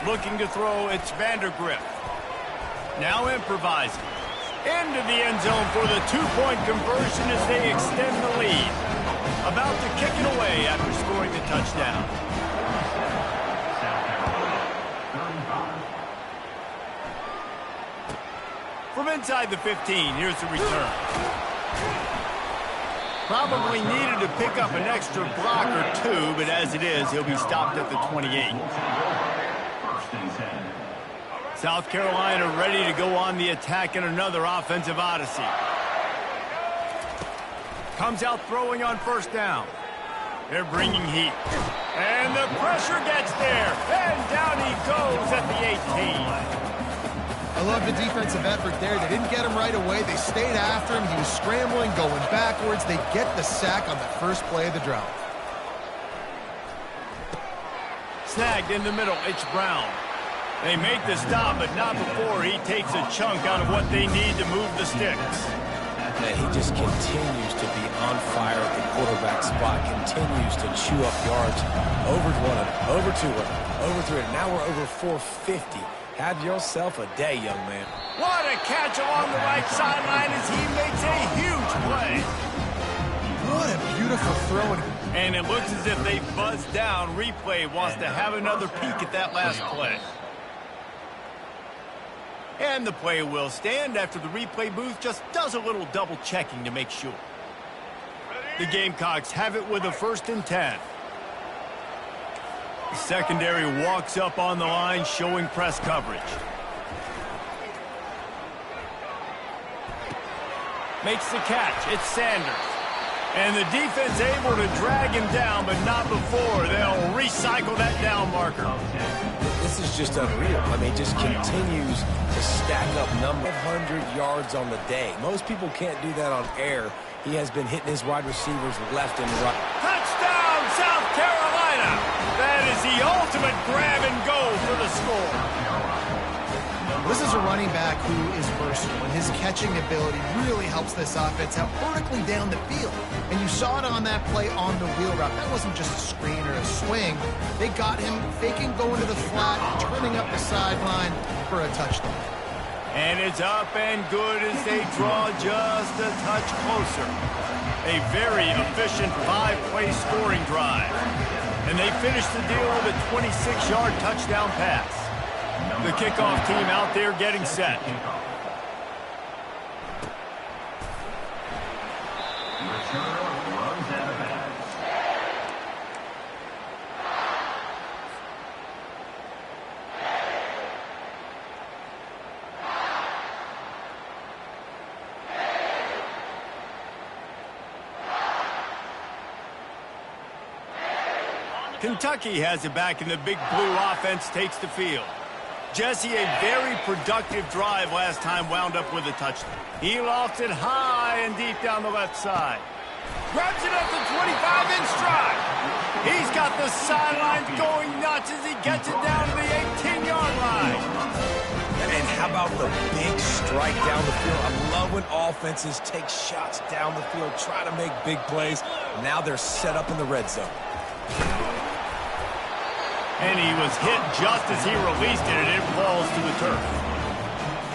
Looking to throw, it's Vandergrift. Now improvising. Into the end zone for the two-point conversion as they extend the lead. About to kick it away after scoring the touchdown. From inside the 15, here's the return. Probably needed to pick up an extra block or two, but as it is, he'll be stopped at the 28. South Carolina ready to go on the attack in another offensive odyssey. Comes out throwing on first down. They're bringing heat. And the pressure gets there. And down he goes at the 18. I love the defensive effort there. They didn't get him right away. They stayed after him. He was scrambling, going backwards. They get the sack on the first play of the drive. Snagged in the middle. It's Brown. They make the stop, but not before he takes a chunk out of what they need to move the sticks. Man, he just continues to be on fire at the quarterback spot, continues to chew up yards. Over 100, over 200, over 300. Now we're over 450. Have yourself a day, young man. What a catch along the right sideline as he makes a huge play. What a beautiful throw. And it looks as if they buzzed down. Replay wants to have another peek at that last play. And the play will stand after the replay booth just does a little double checking to make sure. The Gamecocks have it with a 1st and 10. The secondary walks up on the line, showing press coverage. Makes the catch. It's Sanders. And the defense able to drag him down, but not before they'll recycle that down marker. This is just unreal. I mean, just continues to stack up number of 100 yards on the day. Most people can't do that on air. He has been hitting his wide receivers left and right. Touchdown, South Carolina! That is the ultimate grab and go for the score. This is a running back who is versatile, and his catching ability really helps this offense out vertically down the field. And you saw it on that play on the wheel route. That wasn't just a screen or a swing. They got him faking going to the flat, turning up the sideline for a touchdown. And it's up and good as they draw just a touch closer. A very efficient 5-play scoring drive. And they finish the deal with a 26-yard touchdown pass. The kickoff team out there getting set. Kentucky has it back, and the Big Blue offense takes the field. Jesse, a very productive drive last time, wound up with a touchdown. He lofts it high and deep down the left side. Grabs it up to 25 in stride. He's got the sidelines going nuts as he gets it down to the 18-yard line. And how about the big strike down the field? I love when offenses take shots down the field, try to make big plays. Now they're set up in the red zone. And he was hit just as he released it, and it falls to the turf.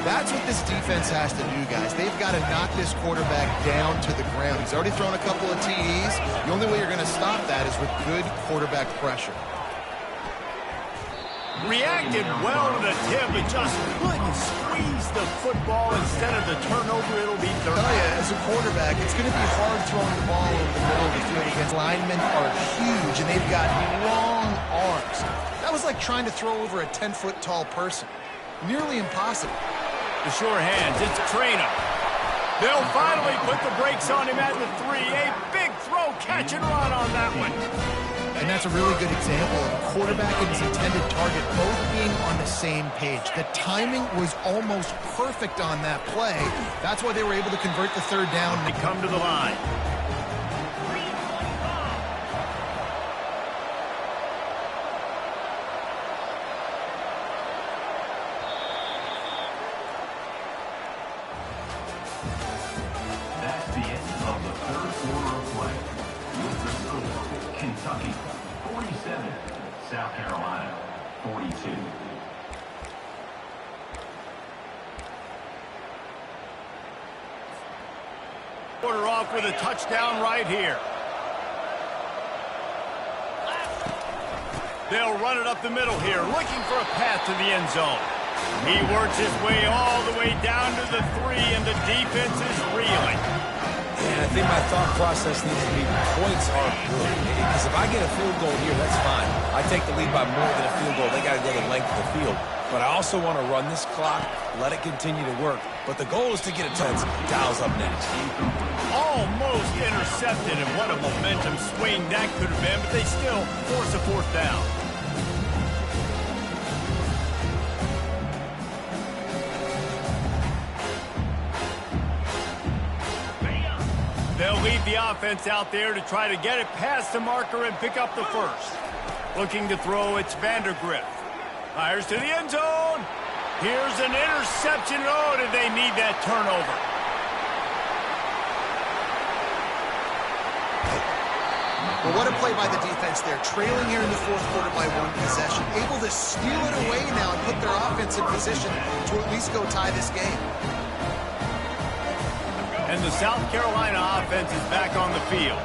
That's what this defense has to do, guys. They've got to knock this quarterback down to the ground. He's already thrown a couple of TDs. The only way you're going to stop that is with good quarterback pressure. Reacted well to the tip, but just couldn't squeeze the football. Instead of the turnover, it'll be third. Oh, yeah, as a quarterback, it's going to be hard throwing the ball over the middle of the field because linemen are huge, and they've got long arms. That was like trying to throw over a 10-foot tall person. Nearly impossible. The sure hands, it's Traynor. They'll finally put the brakes on him at the 3. A big throw, catch and run on that one. And that's a really good example of a quarterback and his intended target both being on the same page. The timing was almost perfect on that play. That's why they were able to convert the third down. They come to the line. That's the end of the third quarter of play. With the score, Kentucky 47, South Carolina 42. quarter off with a touchdown right here. They'll run it up the middle here, looking for a path to the end zone. He works his way all the way down to the 3, and the defense is reeling. And I think my thought process needs to be points are good. Because if I get a field goal here, that's fine. I take the lead by more than a field goal. They got to go the length of the field. But I also want to run this clock, let it continue to work. But the goal is to get a touchdown. Dial's up next. Almost intercepted, and what a momentum swing that could have been, but they still force a 4th down. They'll lead the offense out there to try to get it past the marker and pick up the 1st. Looking to throw, it's Vandergrift. Fires to the end zone. Here's an interception. Oh, did they need that turnover? Well, what a play by the defense there. Trailing here in the 4th quarter by 1 possession. Able to steal it away now and put their offense in position to at least go tie this game. And the South Carolina offense is back on the field.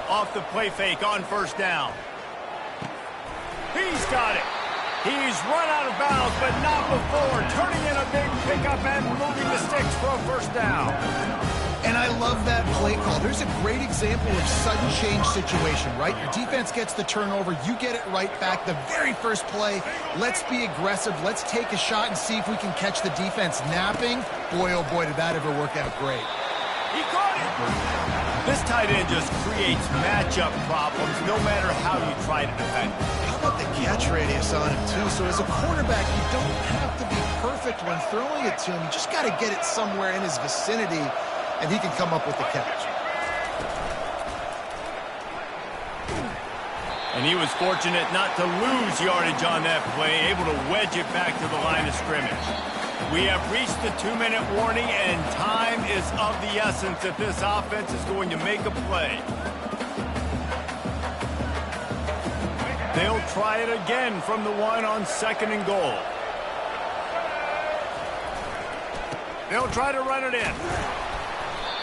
Off the play fake on 1st down. He's got it. He's run out of bounds, but not before. Turning in a big pickup and moving the sticks for a 1st down. And I love that play call. There's a great example of sudden change situation, right? Your defense gets the turnover. You get it right back. The very first play, let's be aggressive. Let's take a shot and see if we can catch the defense napping. Boy, oh boy, did that ever work out great. He caught it. This tight end just creates matchup problems no matter how you try to defend. How about the catch radius on him, too? So as a quarterback, you don't have to be perfect when throwing it to him. You just got to get it somewhere in his vicinity, and he can come up with the catch. And he was fortunate not to lose yardage on that play, able to wedge it back to the line of scrimmage. We have reached the 2-minute warning, and time is of the essence if this offense is going to make a play. They'll try it again from the 1 on 2nd and goal. They'll try to run it in.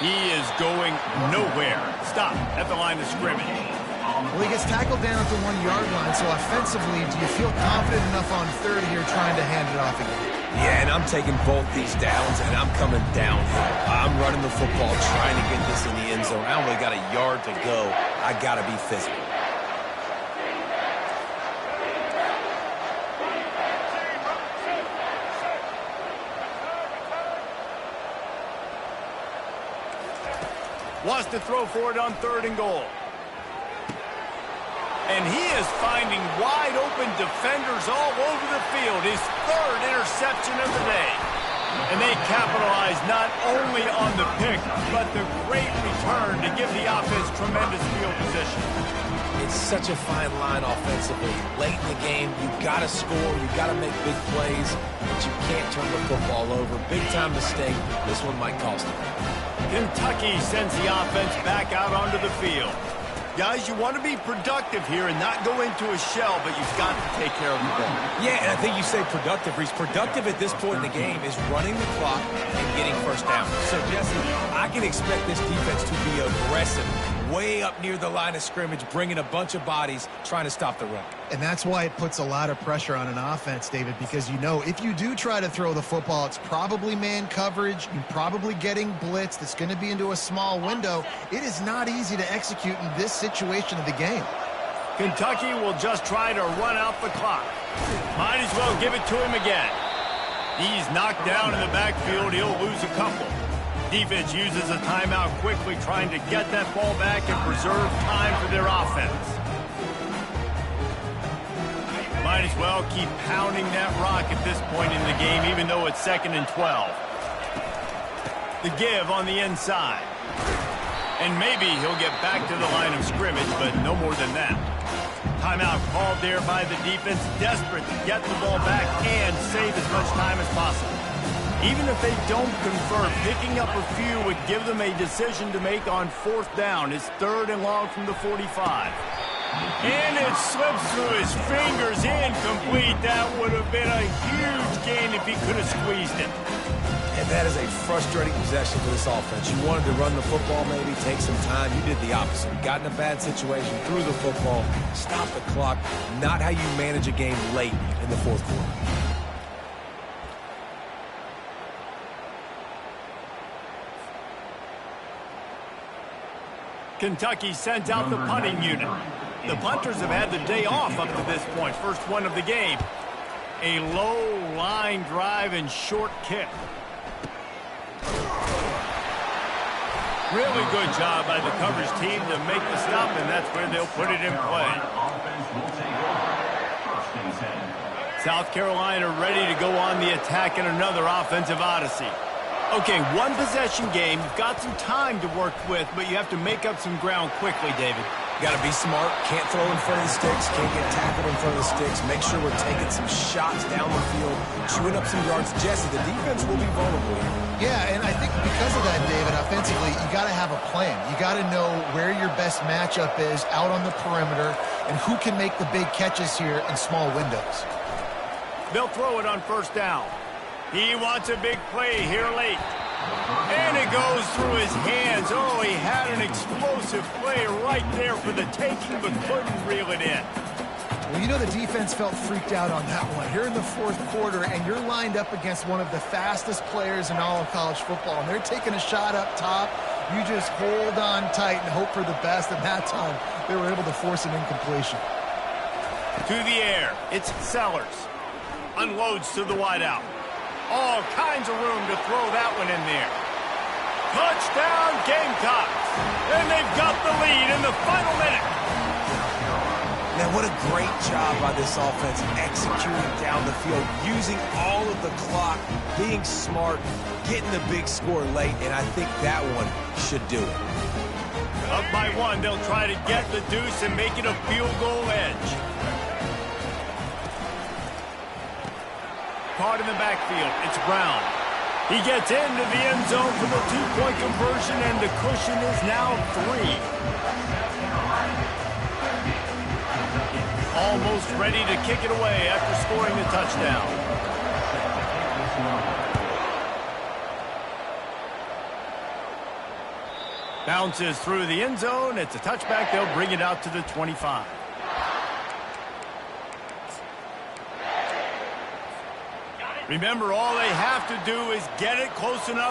He is going nowhere. Stop at the line of scrimmage. Well, he gets tackled down at the 1-yard line, so offensively, do you feel confident enough on 3rd here trying to hand it off again? Yeah, and I'm taking both these downs, and I'm coming downhill. I'm running the football, trying to get this in the end zone. I only got a yard to go. I got to be physical. Wants to throw for it on 3rd and goal. And he is finding wide-open defenders all over the field. His 3rd interception of the day. And they capitalize not only on the pick, but the great return to give the offense tremendous field position. It's such a fine line offensively. Late in the game, you've got to score, you've got to make big plays, but you can't turn the football over. Big-time mistake. This one might cost them. Kentucky sends the offense back out onto the field. Guys, you want to be productive here and not go into a shell, but you've got to take care of the ball. Yeah, and I think you say productive, Reese. Productive at this point in the game is running the clock and getting 1st down. So, Jesse, I can expect this defense to be aggressive, way up near the line of scrimmage, bringing a bunch of bodies, trying to stop the run. And that's why it puts a lot of pressure on an offense, David, because you know if you do try to throw the football, it's probably man coverage. You're probably getting blitzed. It's going to be into a small window. It is not easy to execute in this situation of the game. Kentucky will just try to run out the clock. Might as well give it to him again. He's knocked down in the backfield. He'll lose a couple. Defense uses a timeout quickly, trying to get that ball back and preserve time for their offense. Might as well keep pounding that rock at this point in the game, even though it's 2nd and 12. The give on the inside. And maybe he'll get back to the line of scrimmage, but no more than that. Timeout called there by the defense, desperate to get the ball back and save as much time as possible. Even if they don't convert, picking up a few would give them a decision to make on 4th down. It's 3rd and long from the 45. And it slips through his fingers, incomplete. That would have been a huge gain if he could have squeezed it. And that is a frustrating possession for this offense. You wanted to run the football, maybe take some time. You did the opposite. You got in a bad situation, threw the football, stopped the clock. Not how you manage a game late in the 4th quarter. Kentucky sent out the punting unit. The punters have had the day off up to this point. First one of the game. A low line drive and short kick. Really good job by the coverage team to make the stop, and that's where they'll put it in play. South Carolina ready to go on the attack in another offensive odyssey. Okay, one possession game. You've got some time to work with, but you have to make up some ground quickly, David. Got to be smart. Can't throw in front of the sticks. Can't get tackled in front of the sticks. Make sure we're taking some shots down the field, chewing up some yards. Jesse, the defense will be vulnerable here. Yeah, and I think because of that, David, offensively, you got to have a plan. You got to know where your best matchup is out on the perimeter and who can make the big catches here in small windows. They'll throw it on 1st down. He wants a big play here late. And it goes through his hands. Oh, he had an explosive play right there for the taking, but couldn't reel it in. Well, you know the defense felt freaked out on that one. You're in the 4th quarter, and you're lined up against one of the fastest players in all of college football, and they're taking a shot up top. You just hold on tight and hope for the best, and that time they were able to force an incompletion. To the air, it's Sellers. Unloads to the wideout. All kinds of room to throw that one in there. Touchdown, Gamecocks. And they've got the lead in the final minute. Man, what a great job by this offense executing down the field, using all of the clock, being smart, getting the big score late, and I think that one should do it. Up by 1, they'll try to get the deuce and make it a field goal edge. Caught in the backfield, it's Brown. He gets into the end zone for the 2-point conversion, and the cushion is now 3. Almost ready to kick it away after scoring the touchdown. Bounces through the end zone. It's a touchback. They'll bring it out to the 25. Remember, all they have to do is get it close enough